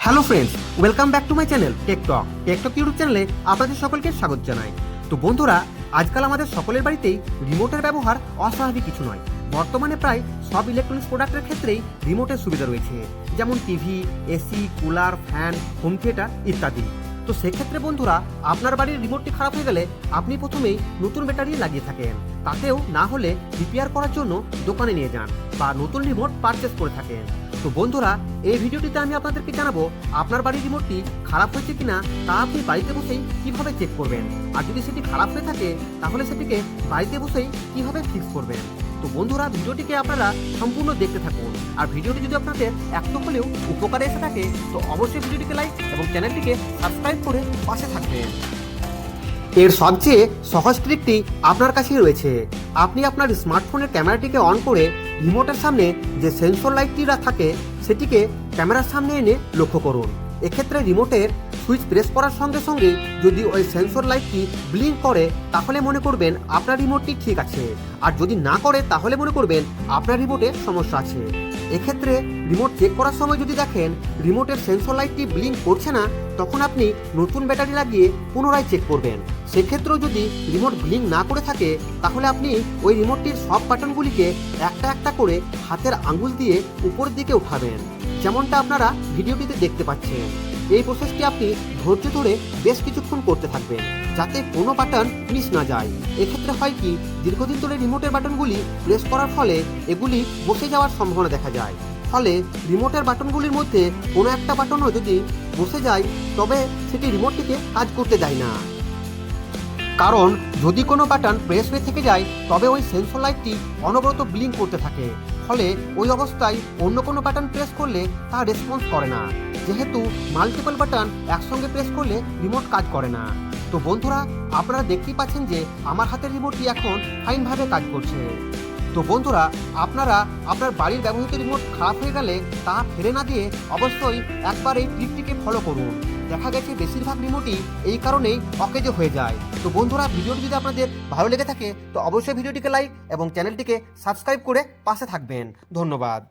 Hello friends, welcome back to my channel tech talk YouTube চ্যানেলে আপনাদের সকলকে স্বাগত জানাই। তো বন্ধুরা, আজকাল আমাদের সকলের বাড়িতেই রিমোটের ব্যবহার অস্বাভাবিক কিছু নয়। বর্তমানে প্রায় সব ইলেকট্রনিক্স প্রোডাক্টের ক্ষেত্রেই রিমোটের সুবিধা রয়েছে, যেমন TV, AC, cooler, fan, home theatre ইত্যাদি। তো সেক্ষেত্রে বন্ধুরা, আপনার বাড়ির রিমোটটি খারাপ হয়ে গেলে আপনি প্রথমেই নতুন ব্যাটারি লাগিয়ে থাকেন, তাতেও না হলে রিপেয়ার করার জন্য দোকানে নিয়ে যান বা নতুন রিমোট পারচেস করে থাকেন। তো বন্ধুরা, এই ভিডিওটিতে আমি আপনাদেরকে জানাবো আপনার বাড়ির রিমোটটি খারাপ হয়েছে কিনা তা আপনি বাড়িতে বসেই কিভাবে চেক করবেন, আর যদি সেটি খারাপ হয়ে থাকে তাহলে সেটিকে বাড়িতে বসেই কিভাবে ফিক্স করবেন। তো বন্ধুরা, ভিডিওটিকে আপনারা সম্পূর্ণ দেখতে থাকুন, আর ভিডিওটি যদি আপনাদের একটু হলেও উপকারে এসে থাকে তো অবশ্যই ভিডিওটিকে লাইক এবং চ্যানেলটিকে সাবস্ক্রাইব করে পাশে থাকবেন। এর সবচেয়ে সহজ ট্রিকটি আপনার কাছেই রয়েছে। আপনি আপনার স্মার্টফোনের ক্যামেরাটিকে অন করে রিমোটের সামনে যে সেন্সর লাইটটিরা থাকে সেটিকে ক্যামেরার সামনে এনে লক্ষ্য করুন। এক্ষেত্রে রিমোটের সুইচ প্রেস করার সঙ্গে সঙ্গে যদি ওই সেন্সর লাইটটি ব্লিঙ্ক করে তাহলে মনে করবেন আপনার রিমোটটি ঠিক আছে, আর যদি না করে তাহলে মনে করবেন আপনার রিমোটে সমস্যা আছে। এক্ষেত্রে রিমোট চেক করার সময় যদি দেখেন রিমোটের সেন্সর লাইটটি ব্লিঙ্ক করছে না, তখন আপনি নতুন ব্যাটারি লাগিয়ে পুনরায় চেক করবেন। সেক্ষেত্রেও যদি রিমোট ব্লিঙ্ক না করে থাকে তাহলে আপনি ওই রিমোটটির সব বাটনগুলিকে একটা একটা করে হাতের আঙ্গুল দিয়ে উপরের দিকে উঠাবেন, যেমনটা আপনারা ভিডিওটিতে দেখতে পাচ্ছেন। এই প্রসেসটি আপনি ধৈর্য ধরে বেশ কিছুক্ষণ করতে থাকবেন, যাতে কোনো বাটন মিস না যায়। এক্ষেত্রে হয় কি, দীর্ঘদিন ধরে রিমোটের বাটনগুলি প্রেস করার ফলে এগুলি বসে যাওয়ার সম্ভাবনা দেখা যায়। ফলে রিমোটের বাটনগুলির মধ্যে কোনো একটা বাটনও যদি বসে যায় তবে সেটি রিমোটটিকে কাজ করতে দেয় না। কারণ যদি কোনো বাটন প্রেস হয়ে থেকে যায় তবে ওই সেন্সর লাইটটি অনবরত ব্লিঙ্ক করতে থাকে, ফলে ওই অবস্থায় অন্য কোনো বাটন প্রেস করলে তা রেসপন্স করে না, যেহেতু মাল্টিপল বাটন একসঙ্গে প্রেস করলে রিমোট কাজ করে না। তো বন্ধুরা, আপনারা দেখতেই পাচ্ছেন যে আমার হাতের রিমোটটি এখন ফাইনভাবে কাজ করছে। তো বন্ধুরা, আপনারা আপনার বাড়ির ব্যবহৃত রিমোট খারাপ হয়ে গেলে তা ফেলে না দিয়ে অবশ্যই একবার এই ট্রিকটিকে ফলো করুন। দেখা গেছে বেশিরভাগ রিমোটই এই কারণেই অকেজো হয়ে যায়। তো বন্ধুরা, ভিডিওটি যদি আপনাদের ভালো লেগে থাকে তো অবশ্যই ভিডিওটিকে লাইক এবং চ্যানেলটিকে সাবস্ক্রাইব করে পাশে থাকবেন। ধন্যবাদ।